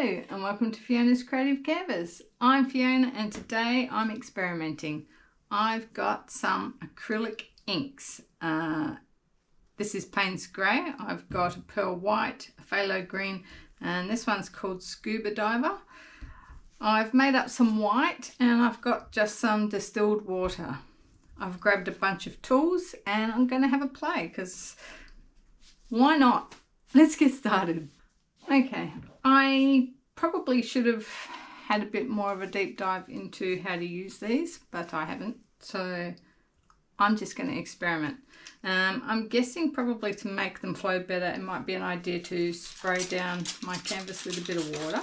and welcome to Fiona's Creative Canvas. I'm Fiona and today I'm experimenting. I've got some acrylic inks. This is Payne's Grey. I've got a pearl white, a phthalo green, and this one's called Scuba Diver. I've made up some white and I've got just some distilled water. I've grabbed a bunch of tools and I'm going to have a play because why not? Let's get started. Okay, I probably should have had a bit more of a deep dive into how to use these, but I haven't, so I'm just going to experiment. I'm guessing probably to make them flow better, it might be an idea to spray down my canvas with a bit of water.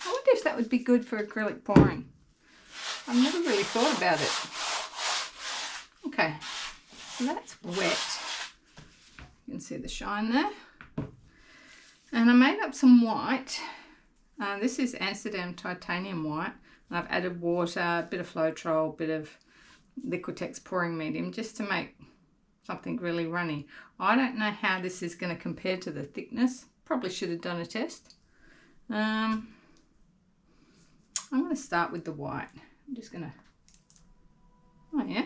I wonder if that would be good for acrylic pouring. I've never really thought about it. Okay, so that's wet. You can see the shine there. And I made up some white. This is Amsterdam titanium white. And I've added water, a bit of Floetrol, a bit of Liquitex pouring medium just to make something really runny. I don't know how this is going to compare to the thickness. Probably should have done a test. I'm going to start with the white. I'm just going to, oh yeah.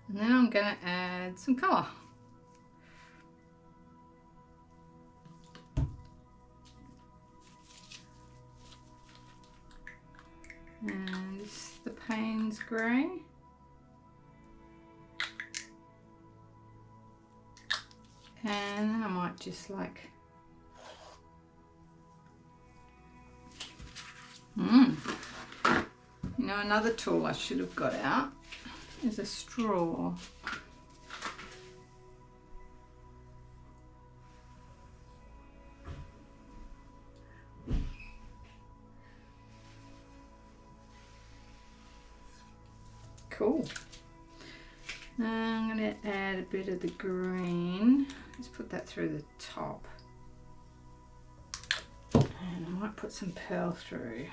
And then I'm going to add some colour. And this is the Payne's Grey. And I might just like, you know, another tool I should have got out is a straw. Cool. Now I'm going to add a bit of the green. Let's put that through the top. And I might put some pearl through.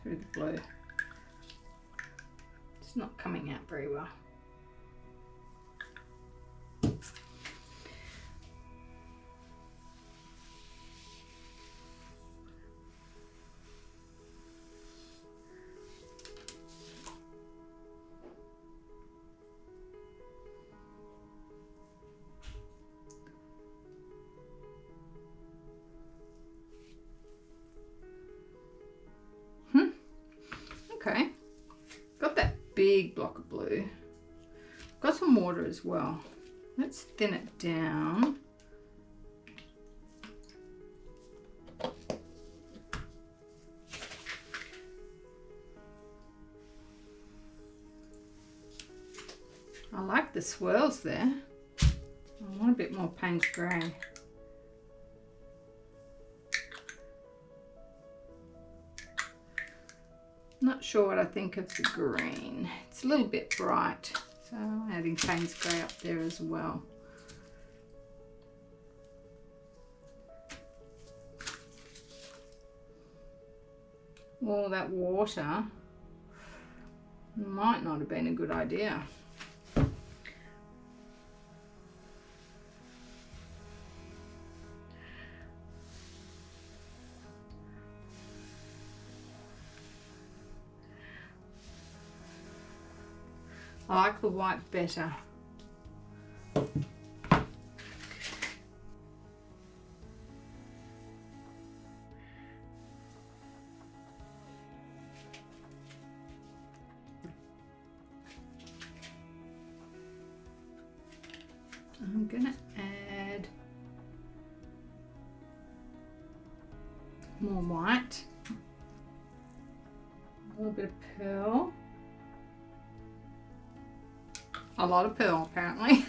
Through the blue. It's not coming out very well. Okay, got that big block of blue. Got some water as well. Let's thin it down. I like the swirls there. I want a bit more Payne's Grey. Not sure what I think of the green. It's a little bit bright, so I'm adding Payne's Grey up there as well. All that water might not have been a good idea. I like the white better. I'm going to add more white, a little bit of pearl. A lot of pearl apparently.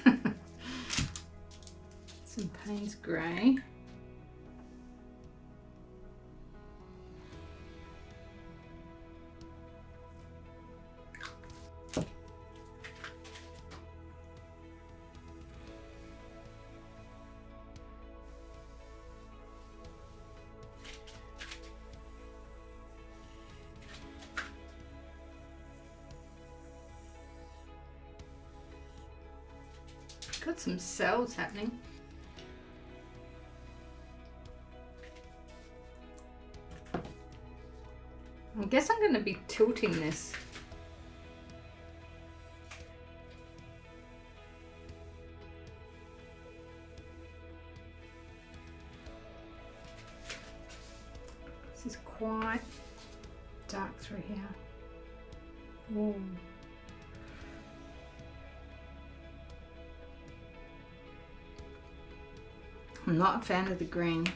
Some Payne's Grey. Got some cells happening. I guess I'm going to be tilting this. This is quite dark through here. Whoa. I'm not a fan of the green.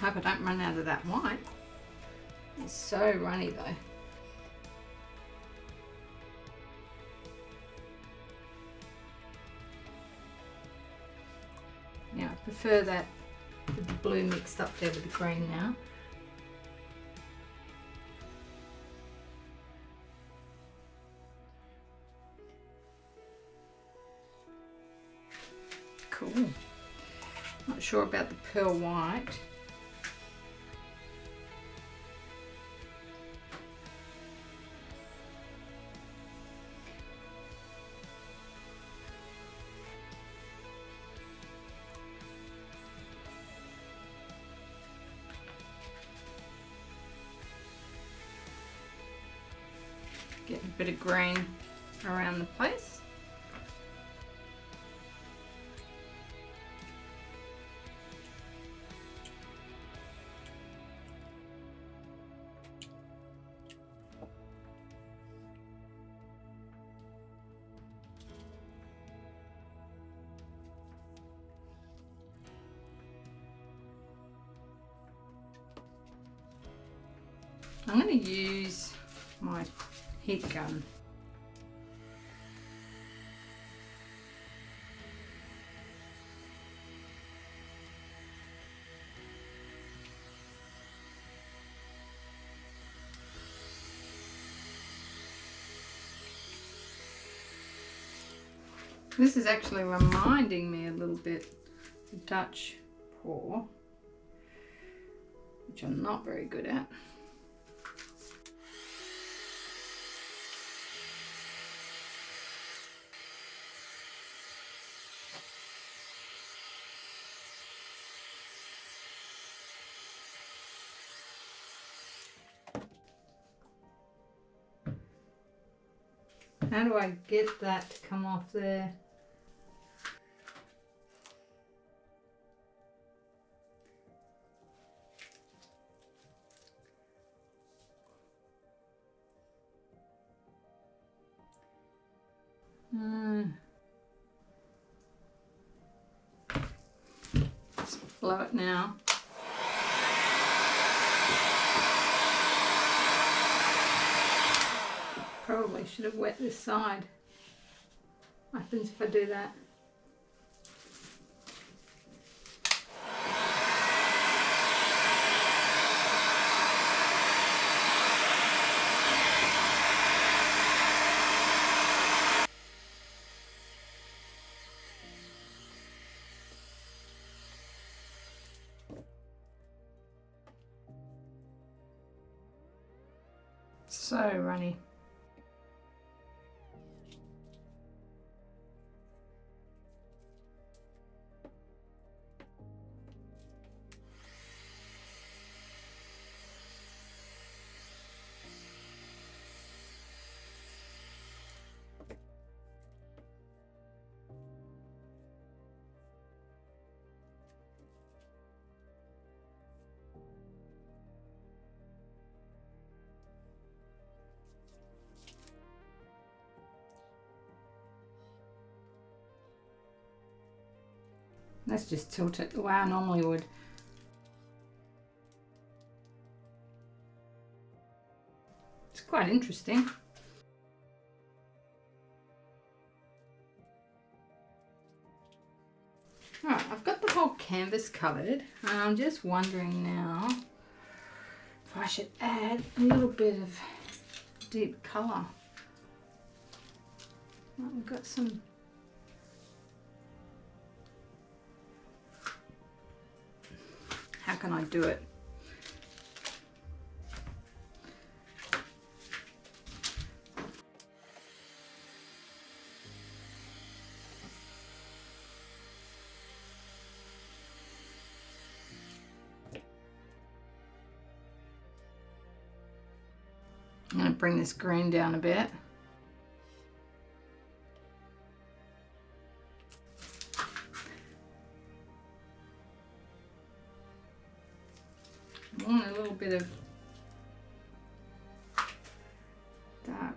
I hope I don't run out of that white. It's so runny though. Yeah, I prefer that with the blue mixed up there with the green now. Cool. Not sure about the pearl white. Get a bit of green around the place. I'm going to use my heat gun. This is actually reminding me a little bit of Dutch pour, which I'm not very good at. How do I get that to come off there? Just blow it now. Probably should have wet this side. What happens if I do that? So runny. Let's just tilt it the way I normally would. It's quite interesting. Alright, I've got the whole canvas covered, and I'm just wondering now if I should add a little bit of deep colour. Well, we've got some how can I do it? I'm going to bring this green down a bit. I want a little bit of dark.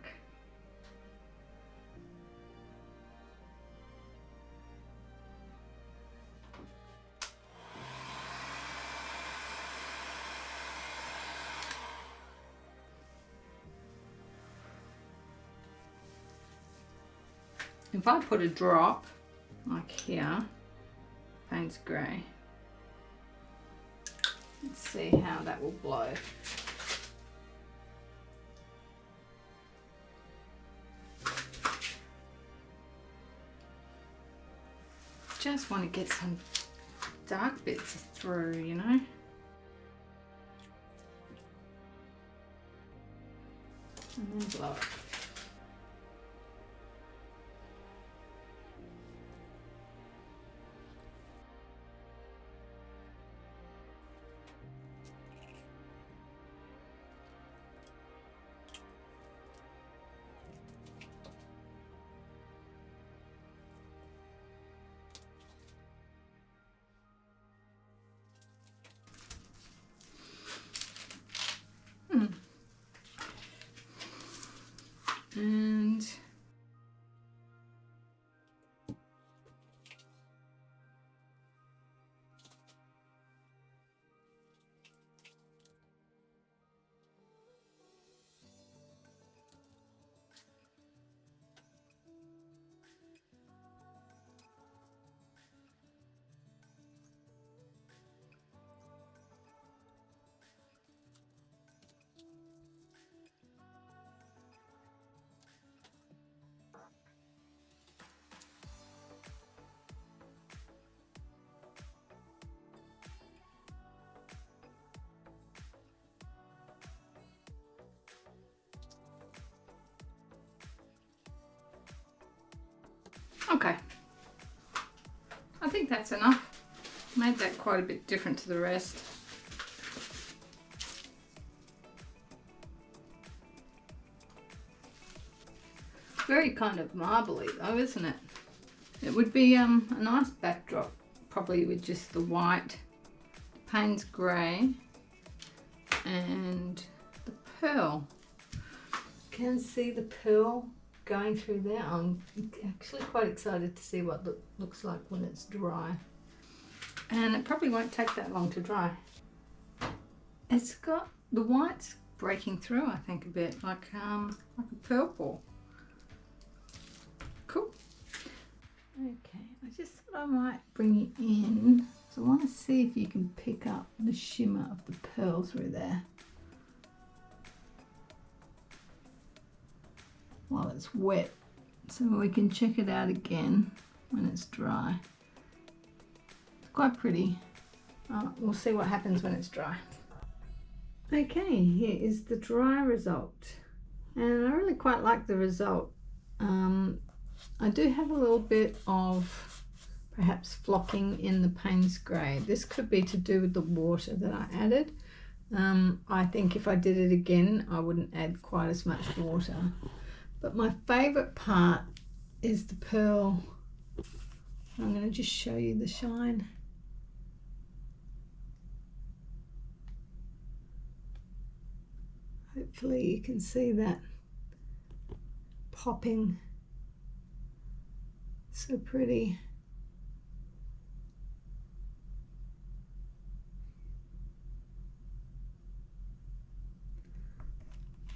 If I put a drop like here, Payne's Grey, let's see how that will blow. Just want to get some dark bits through, you know. And then blow it. And okay, I think that's enough. Made that quite a bit different to the rest. Very kind of marbly though, isn't it? It would be a nice backdrop, probably with just the white, Payne's Grey, and the pearl. Can see the pearl going through there. I'm actually quite excited to see what it looks like when it's dry. And it probably won't take that long to dry. It's got the white's breaking through, I think, a bit like a purple. Cool. Okay, I just thought I might bring it in. So I want to see if you can pick up the shimmer of the pearl through there while it's wet, so we can check it out again when it's dry. It's quite pretty. We'll see what happens when it's dry. Okay, here is the dry result, and I really quite like the result. I do have a little bit of perhaps flocking in the Payne's Grey. This could be to do with the water that I added. I think if I did it again, I wouldn't add quite as much water. But my favourite part is the pearl. I'm going to just show you the shine. Hopefully you can see that popping. So pretty.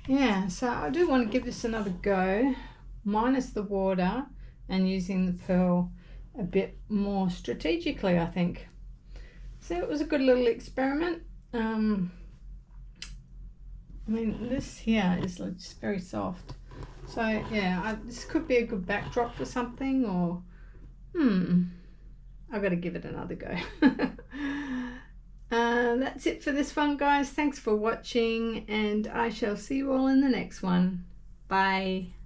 Yeah, so I do want to give this another go, minus the water and using the pearl a bit more strategically, I think. So it was a good little experiment. I mean, this here is just very soft. So yeah, this could be a good backdrop for something, or I've got to give it another go. that's it for this one, guys. Thanks for watching, and I shall see you all in the next one. Bye.